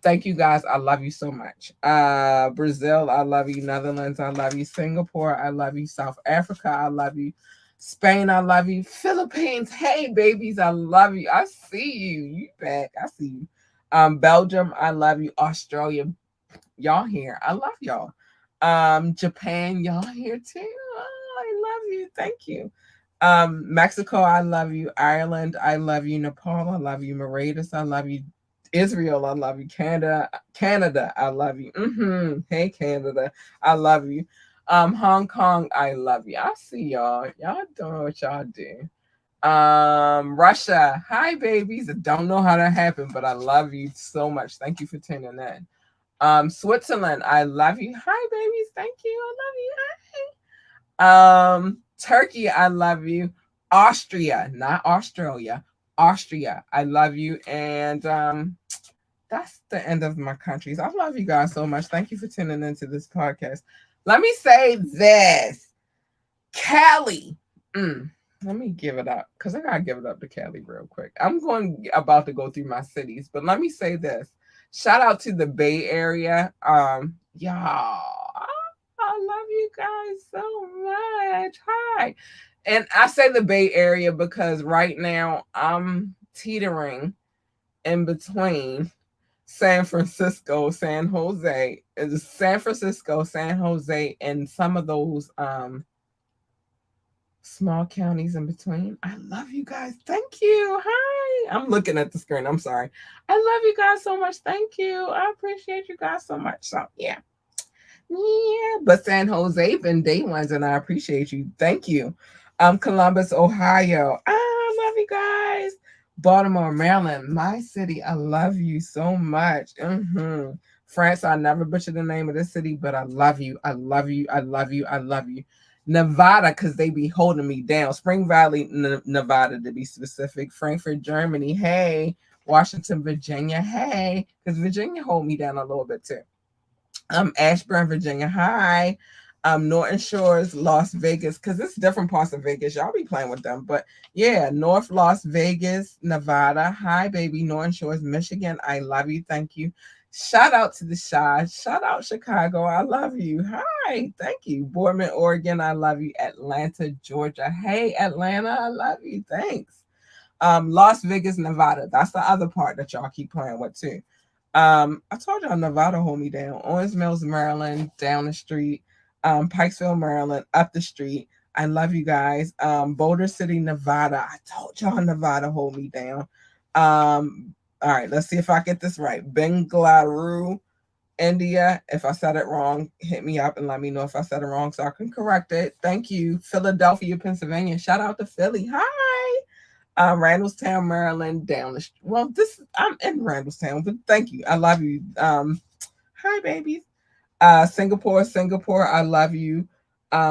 Thank you guys. I love you so much. Brazil, I love you. Netherlands, I love you. Singapore, I love you. South Africa, I love you. Spain, I love you. Philippines, hey babies, I love you. I see you. You back. I see you. Belgium, I love you. Australia, y'all here. I love y'all. Japan, y'all here too. Oh, I love you. Thank you. Mexico, I love you. Ireland, I love you. Nepal, I love you. Mauritius, I love you. Israel, I love you. Canada, I love you. Hey, Canada, I love you. Hong Kong, I love you. I see y'all. Y'all doing what y'all do. Russia, hi, babies. I don't know how that happened, but I love you so much. Thank you for tuning in. Switzerland, I love you. Hi, babies. Thank you. I love you. Hi. Turkey, I love you. Austria, not Australia, Austria. I love you. And that's the end of my countries. I love you guys so much. Thank you for tuning into this podcast. Let me say this. Cali. Let me give it up because I gotta give it up to Cali real quick. I'm about to go through my cities, but let me say this. Shout out to the Bay Area. Y'all, I love you guys so much. Hi. And I say the Bay Area because right now I'm teetering in between San Francisco, San Jose, and some of those small counties in between. I love you guys. Thank you. Hi. I'm looking at the screen. I'm sorry. I love you guys so much. Thank you. I appreciate you guys so much. So yeah. Yeah. But San Jose been day ones and I appreciate you. Thank you. Columbus, Ohio. I love you guys. Baltimore, Maryland, my city. I love you so much. France, I never butcher the name of this city, but I love you. I love you. I love you. I love you. Nevada, because they be holding me down. Spring Valley, Nevada, to be specific. Frankfurt, Germany. Hey. Washington, Virginia. Hey. Because Virginia hold me down a little bit too. Ashburn, Virginia. Hi. Norton Shores, Las Vegas, because it's different parts of Vegas. Y'all be playing with them. But yeah, North Las Vegas, Nevada. Hi, baby. Norton Shores, Michigan. I love you. Thank you. Shout out to the Shy. Shout out Chicago. I love you. Hi. Thank you. Boardman, Oregon. I love you. Atlanta, Georgia. Hey, Atlanta. I love you. Thanks. Las Vegas, Nevada. That's the other part that y'all keep playing with too. I told y'all Nevada hold me down. Owens Mills, Maryland, down the street. Pikesville, Maryland, up the street. I love you guys. Boulder City, Nevada. I told y'all Nevada hold me down. All right, let's see if I get this right. Bengaluru, India. If I said it wrong, hit me up and let me know if I said it wrong so I can correct it. Thank you. Philadelphia, Pennsylvania. Shout out to Philly. Hi. Randallstown, Maryland, down the street. Well, I'm in Randallstown, but thank you. I love you. Hi, babies. Singapore, I love you.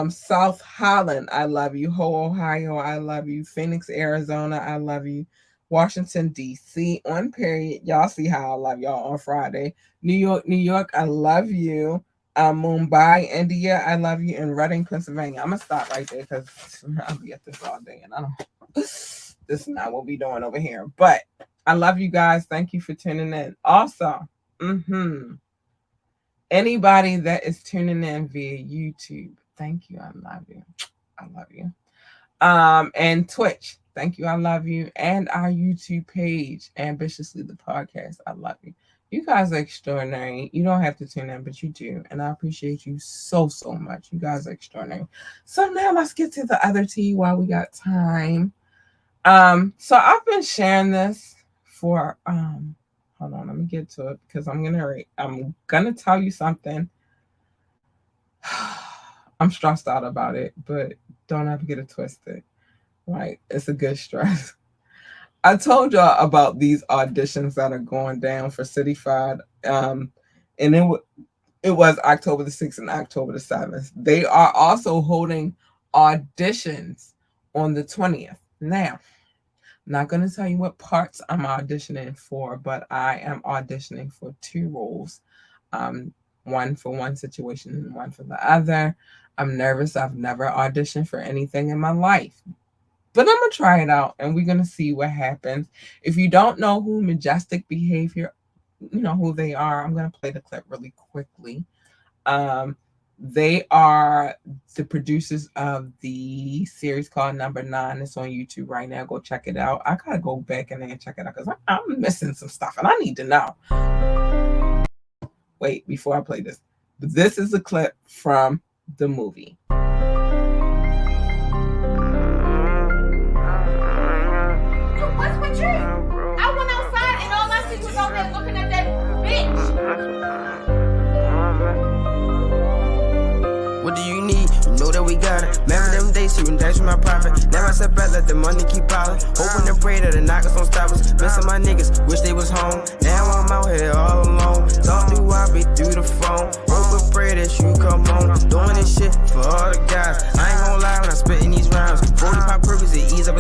South Holland, I love you. Ohio, I love you. Phoenix, Arizona, I love you. Washington, D.C. on period. Y'all see how I love y'all on Friday. New York, I love you. Mumbai, India, I love you. And Reading, Pennsylvania. I'm going to stop right there because I'll be at this all day. And this is not what we're doing over here. But I love you guys. Thank you for tuning in. Also, anybody that is tuning in via YouTube, thank you. I love you. I love you. And Twitch, thank you. I love you. And our YouTube page, Ambitiously the Podcast. I love you. You guys are extraordinary. You don't have to tune in, but you do. And I appreciate you so, so much. You guys are extraordinary. So now let's get to the other tea while we got time. So I've been sharing this for, hold on, let me get to it because I'm gonna tell you something. I'm stressed out about it, but don't ever get it twisted. Like, it's a good stress. I told y'all about these auditions that are going down for Cityfied, and it was October the 6th and October the 7th. They are also holding auditions on the 20th. Now, I'm not going to tell you what parts I'm auditioning for, but I am auditioning for 2 roles. One for one situation and one for the other. I'm nervous. I've never auditioned for anything in my life. But I'm going to try it out, and we're going to see what happens. If you don't know who Majestic Behavior, you know who they are. I'm going to play the clip really quickly. They are the producers of the series called Number 9. It's on YouTube right now. Go check it out. I got to go back in there and check it out because I'm missing some stuff, and I need to know. Wait, before I play this. But this is a clip from the movie. What's with you? I went outside and all I see was out there looking at that bitch. What do you need? You know that we got it. Remember them days, shooting dice with my profit. Never step back, let the money keep piling. Hoping and pray that the knockers don't stop us. Missing my niggas, wish they was home. Now I'm out here all alone. Talk to Bobby through the phone. Hope and pray that you come home. Doing this shit for all the guys. I ain't gonna lie when I'm spitting these rhymes. 40 pop purpose, it ease up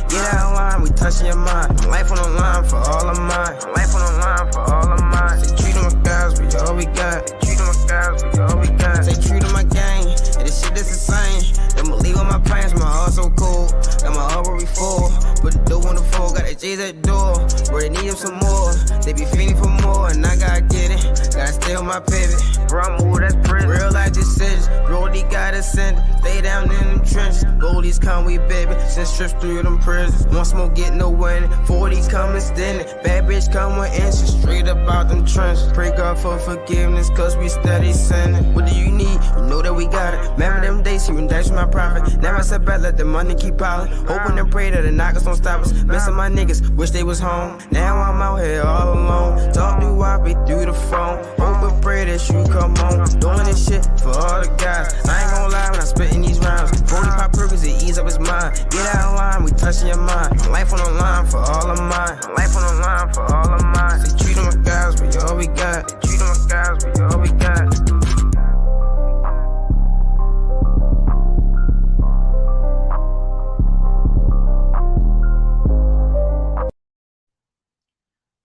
Get out of line, we touching your mind. Life on the line for all of mine. Life on the line for all of mine. Say treat them like guys, we all we got. Treat them like guys, we all we got. Say treat them like gang, and this shit is insane. Them leave on my plans, my heart so cold. Got my heart where we fall. Put the dough on the floor, got the J's at the door. Where they need them some more. They be feeding for more, and I gotta get it. Gotta stay on my pivot. Bro, I'm over that prison. Real life decisions. Brody gotta send it. Stay down in them trenches. Goldies come, we baby. Send trips through them prisons. One smoke, get no winning. 40 coming, standing. Bad bitch come with inches. Straight up out them trenches. Pray God for forgiveness, cause we steady sinning. What do you need? You know that we got it. Remember them days, you dash my profit. Never said bad, let the money keep piling. Hoping and pray that the knockers don't stop us. Missing my niggas, wish they was home. Now I'm out here all alone. Talk to Whoppy through the phone. Hope and pray that you come on. Doing this shit for all the guys. I ain't gon' lie when I'm spitting these rounds. 40 pop purpose, it ease up his mind. Get out of line, we touching your mind. Life on the line for all of mine. Life on the line for all of mine. Say treat them like guys, we all we got. Treat them like guys, we all we got.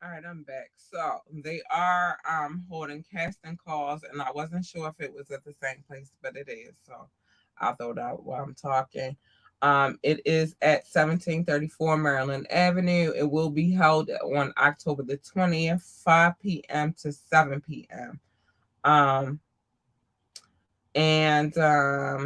All right, I'm back. So they are holding casting calls, and I wasn't sure if it was at the same place, but it is. So I'll throw it out while I'm talking. It is at 1734 Maryland Avenue. It will be held on October the 20th, 5 p.m. to 7 p.m. And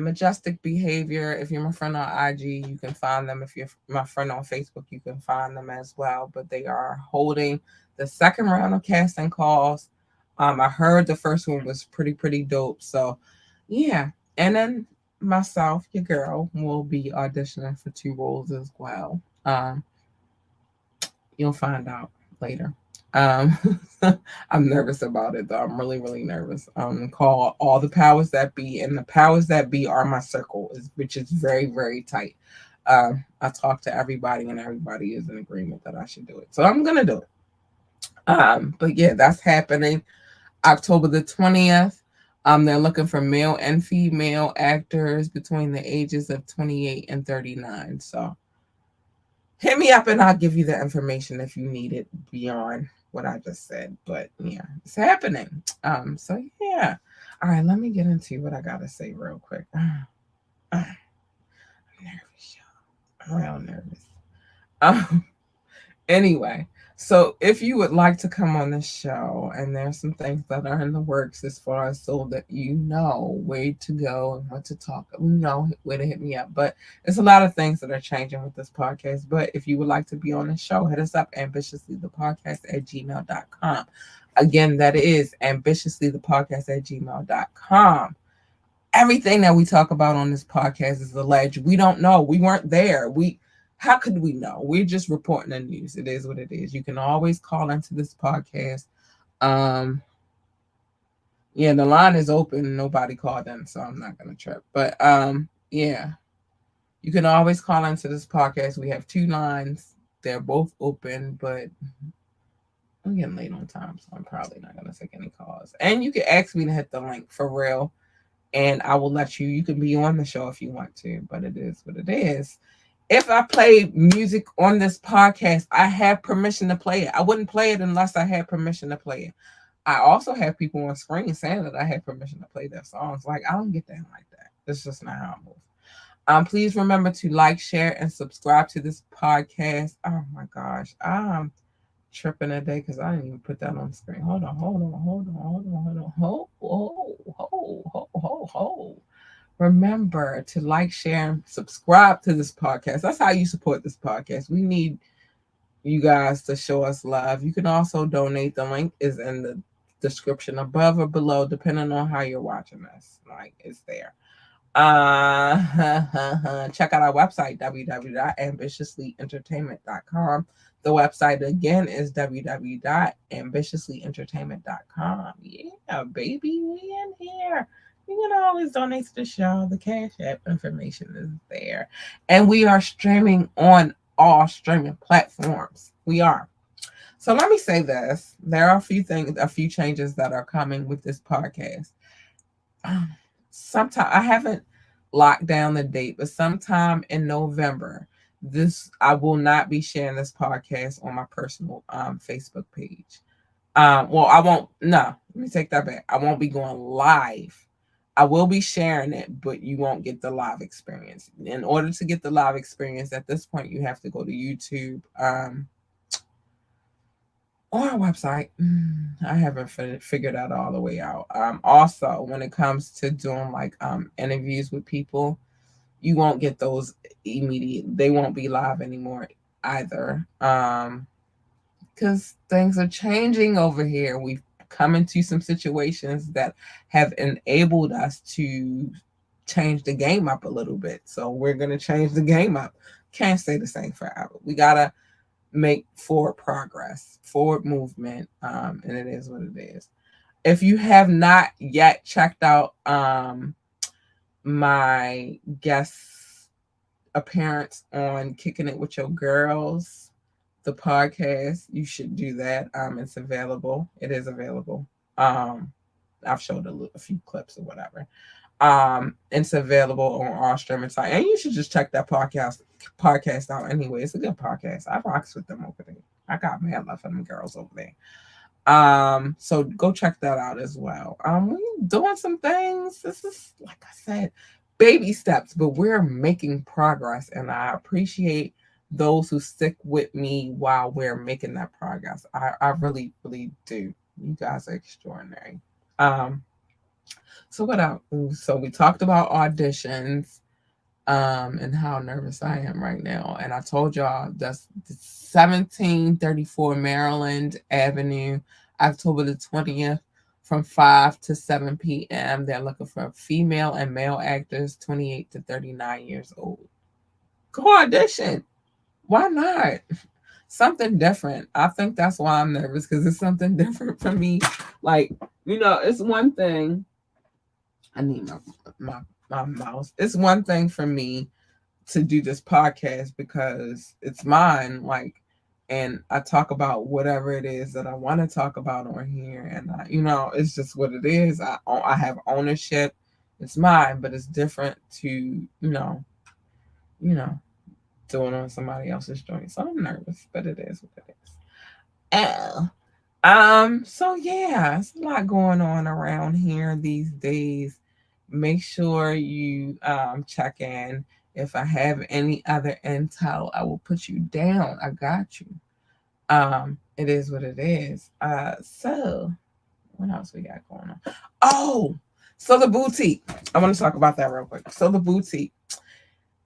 Majestic Behavior. If you're my friend on IG, you can find them. If you're my friend on Facebook, you can find them as well. But they are holding the second round of casting calls. I heard the first one was pretty dope. So yeah. And then myself, your girl, will be auditioning for 2 roles as well. You'll find out later. I'm nervous about it though. I'm really nervous. Call all the powers that be, and the powers that be are my circle, which is very tight. I talk to everybody, and everybody is in agreement that I should do it. So I'm gonna do it. But yeah, that's happening October the 20th. They're looking for male and female actors between the ages of 28 and 39. So hit me up and I'll give you the information if you need it beyond what I just said. But yeah, it's happening. So yeah. All right, let me get into what I gotta say real quick. I'm nervous, y'all. I'm real nervous. Anyway, so if you would like to come on the show, and there's some things that are in the works as far as so that you know where to go and what to talk, where to hit me up. But there's a lot of things that are changing with this podcast. But if you would like to be on the show, hit us up ambitiouslythepodcast@gmail.com. Again, that is ambitiouslythepodcast@gmail.com. Everything that we talk about on this podcast is alleged. We don't know. We weren't there. How could we know? We're just reporting the news. It is what it is. You can always call into this podcast. Yeah, the line is open. Nobody called in, so I'm not gonna trip. But yeah. You can always call into this podcast. We have 2 lines. They're both open, but I'm getting late on time, so I'm probably not gonna take any calls. And you can ask me to hit the link for real, and I will let you. You can be on the show if you want to, but it is what it is. If I play music on this podcast, I have permission to play it. I wouldn't play it unless I had permission to play it. I also have people on screen saying that I have permission to play their songs. Like, I don't get down like that. That's just not how I move. Please remember to like, share, and subscribe to this podcast. Oh my gosh. I'm tripping today because I didn't even put that on the screen. Hold on. Remember to like, share, and subscribe to this podcast. That's how you support this podcast. We need you guys to show us love. You can also donate. The link is in the description above or below, depending on how you're watching this. Like, it's there. Check out our website, www.ambitiouslyentertainment.com. The website again is www.ambitiouslyentertainment.com. Yeah, baby, we in here. You can always donate to the show. The Cash App information is there. And we are streaming on all streaming platforms. We are. So let me say this. There are a few changes that are coming with this podcast. Sometime, I haven't locked down the date, but sometime in November, I will not be sharing this podcast on my personal Facebook page. Well, I won't. No, let me take that back. I won't be going live. I will be sharing it, but you won't get the live experience. In order to get the live experience, at this point, you have to go to YouTube or our website. I haven't figured that all the way out. Also, when it comes to doing like interviews with people, you won't get those immediate. They won't be live anymore either. Because things are changing over here. We've come into some situations that have enabled us to change the game up a little bit. So we're going to change the game up. Can't stay the same forever. We got to make forward progress, forward movement, and it is what it is. If you have not yet checked out my guest appearance on Kicking It With Your Girls, the podcast, you should do that. It's available. It is available. I've showed a few clips or whatever. It's available on all streaming sites, and you should just check that podcast out anyway. It's a good podcast. I rocks with them over there. I got mad love for them girls over there. So go check that out as well. We're doing some things. This is, like I said, baby steps, but we're making progress, and I appreciate those who stick with me while we're making that progress. I really, really do. You guys are extraordinary. So what else? So we talked about auditions, and how nervous I am right now. And I told y'all that's 1734 Maryland Avenue, October the 20th, from 5 to 7 p.m. They're looking for female and male actors, 28 to 39 years old. Go audition. Why not? Something different. I think that's why I'm nervous, because it's something different for me. Like, it's one thing. I need my mouse. It's one thing for me to do this podcast because it's mine. Like, and I talk about whatever it is that I want to talk about on here, and it's just what it is. I have ownership. It's mine, but it's different to doing on somebody else's joint. So I'm nervous, but it is what it is. So yeah, it's a lot going on around here these days. Make sure you check in. If I have any other intel, I will put you down. I got you. It is what it is. So what else we got going on? Oh, so the boutique. I want to talk about that real quick. So the boutique.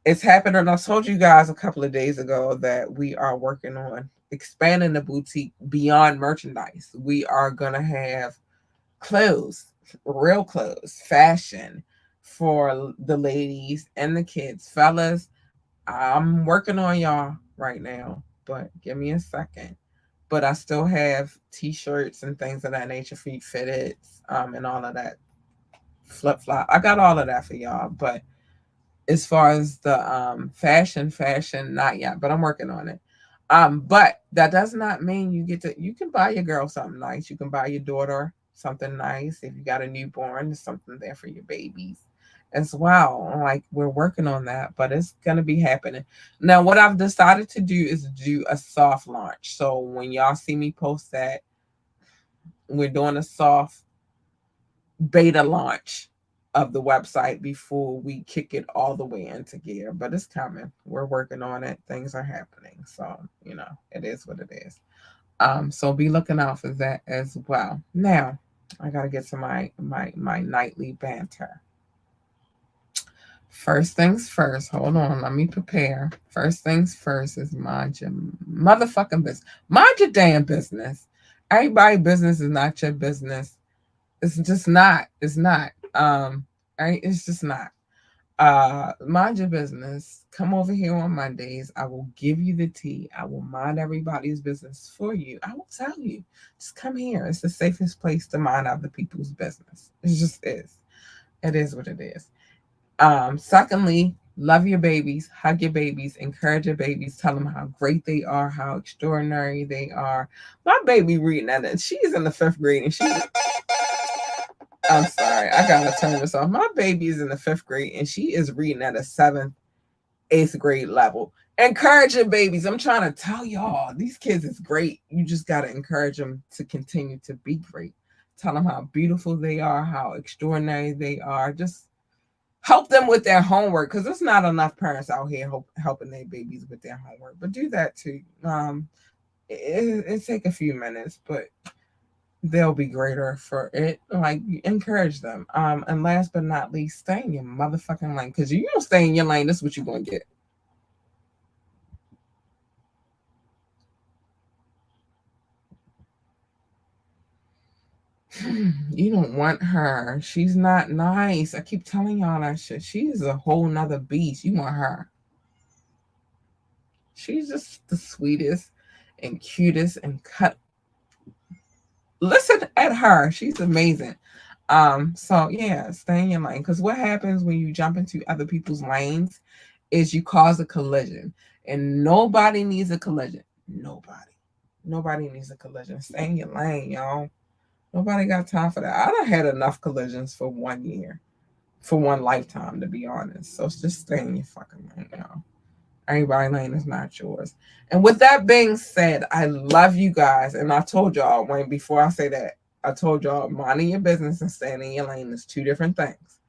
It's happening. I told you guys a couple of days ago that we are working on expanding the boutique beyond merchandise. We are going to have clothes, real clothes, fashion for the ladies and the kids. Fellas, I'm working on y'all right now, but give me a second. But I still have t-shirts and things of that nature, feet fitted, and all of that flip-flop. I got all of that for y'all, but as far as the fashion, not yet, but I'm working on it. But that does not mean you can buy your girl something nice. You can buy your daughter something nice. If you got a newborn, there's something there for your babies as well. Like, we're working on that, but it's going to be happening. Now, what I've decided to do is do a soft launch. So when y'all see me post that, we're doing a soft beta launch of the website before we kick it all the way into gear, but it's coming. We're working on it. Things are happening. So, it is what it is. So be looking out for that as well. Now, I got to get to my nightly banter. First things first. Hold on. Let me prepare. First things first is mind your motherfucking business. Mind your damn business. Everybody's business is not your business. It's just not. It's not. It's just not. Mind your business. Come over here on Mondays. I will give you the tea. I will mind everybody's business for you. I will tell you. Just come here. It's the safest place to mind other people's business. It just is. It is what it is. Secondly, love your babies, hug your babies, encourage your babies, tell them how great they are, how extraordinary they are. My baby reading that, she's in the 5th grade, and I'm sorry, I gotta turn this off. My baby is in the 5th grade, and she is reading at a 7th, 8th grade level. Encouraging babies. I'm trying to tell y'all, these kids is great. You just got to encourage them to continue to be great. Tell them how beautiful they are, how extraordinary they are. Just help them with their homework, because there's not enough parents out here helping their babies with their homework. But do that too. It take a few minutes, but they'll be greater for it. Like, encourage them. And last but not least, stay in your motherfucking lane, because you don't stay in your lane, this is what you're gonna get. You don't want her. She's not nice. I keep telling y'all that shit. She's a whole nother beast. You want her. She's just the sweetest and cutest and cut. Listen at her. She's amazing. So yeah, stay in your lane. Because what happens when you jump into other people's lanes is you cause a collision. And nobody needs a collision. Nobody needs a collision. Stay in your lane, y'all. Nobody got time for that. I done had enough collisions for 1 year, for one lifetime, to be honest. So just stay in your fucking lane, y'all. Everybody's lane is not yours. And with that being said, I love you guys. And I told y'all, before I say that, I told y'all, minding your business and staying in your lane is two different things.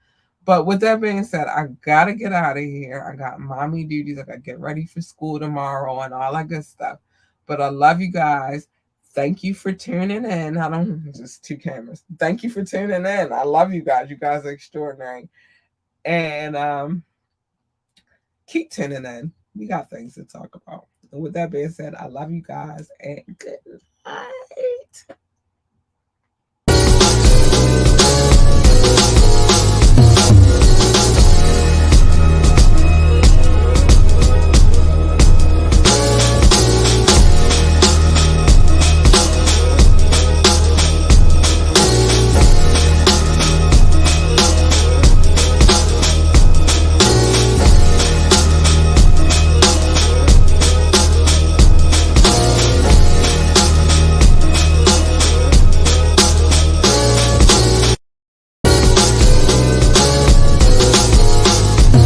But with that being said, I got to get out of here. I got mommy duties. I got to get ready for school tomorrow and all that good stuff. But I love you guys. Thank you for tuning in. I don't, just two cameras. Thank you for tuning in. I love you guys. You guys are extraordinary. And keep tuning in. We got things to talk about. And with that being said, I love you guys and good night.